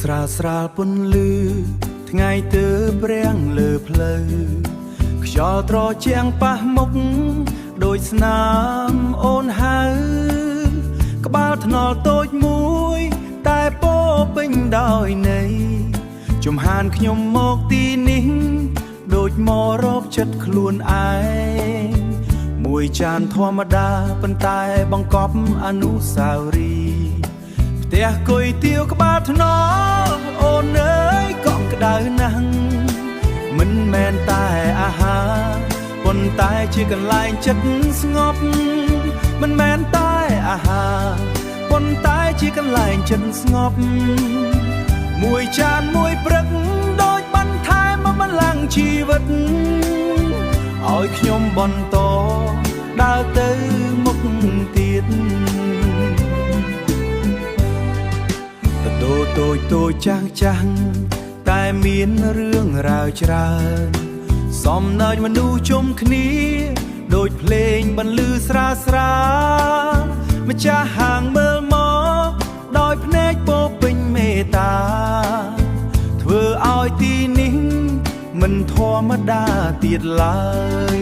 ស្រាលស្រាលពន្លឺថ្ងៃទើបព្រាំងលើផ្លូវខ្យល់ត្រជាំងប៉ះមុខដូចស្នាមអូនហៅក្បាលថ្នល់តូចមួយតែពោពេញដោយន័យជំហានខ្ញុំមកទីនេះដូចមករកចិត្តខ្លួនឯងមួយចានធម្មតាប៉ុន្តែបង្កប់អនុស្សាវរីយ៍ផ្ទះគុយទាវក្បាលថ្នល់អូនអើយកក់ក្ដៅណាស់មិនមែនតែអាហារប៉ុន្តែជាកន្លែងចិត្តស្ងប់មិនមែនតែអាហារប៉ុន្តែជាកន្លែងចិត្តស្ងប់មួយចានមួយព្រឹកដូចបន្ថែមកម្លាំងជីវិតឲ្យខ្ញុំបន្តដើរទៅមុខទៀតតូតូចតូចចាស់ចាស់តែមានរឿងរ៉ាវច្រើនសំណើចមនុស្សជុំគ្នាដូចភ្លេងបន្លឺស្រាលស្រាលម្ចាស់ហាងមើលមកដោយភ្នែកពោពេញមេត្តាធ្វើឲ្យទីនេះមិនធម្មតាទៀតឡើយ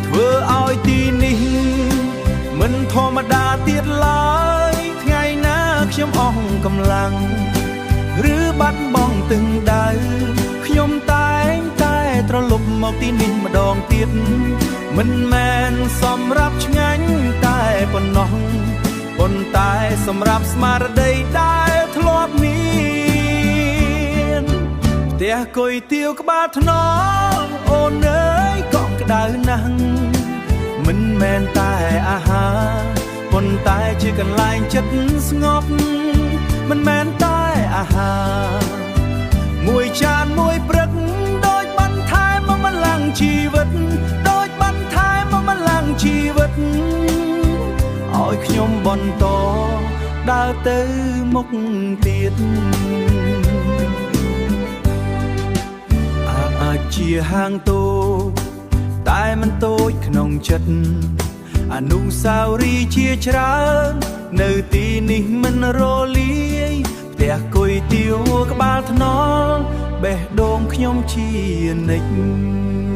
ធ្វើឲ្យទីនេះមិនធម្មតាទៀតឡើយថ្ងៃណាខ្ញុំអស់កម្លាំងឬបាត់បង់ទឹងដៅខ្ញុំតែងតែត្រឡប់មកទីនេះម្ដងទៀតមិនមែនសម្រាប់ឆ្ងាញ់តែប៉ុណ្ណោះប៉ុន្តែសម្រាប់ស្មារតីដែលធ្លាប់មានផ្ទះគុយទាវក្បាលថ្នល់អូនអើយកក់ក្ដៅណាស់មិនមែនតែអាហារប៉ុន្តែជាកន្លែងចិត្តស្ងប់មិនមែនតែអាហារមួយចានមួយព្រឹកដូចបន្ថែមកម្លាំងជីវិតដូចបន្ថែមកម្លាំងជីវិតឲ្យខ្ញុំបន្តដើរទៅមុខទៀតអាចជាហាងតូចតែមិនតូចក្នុងចិត្តអនុស្សាវរីយ៍ជាច្រើននៅទីនេះមិនរលាយផ្ទះគុយទាវក្បាលថ្នល់បេះដូងខ្ញុំជានិច្ច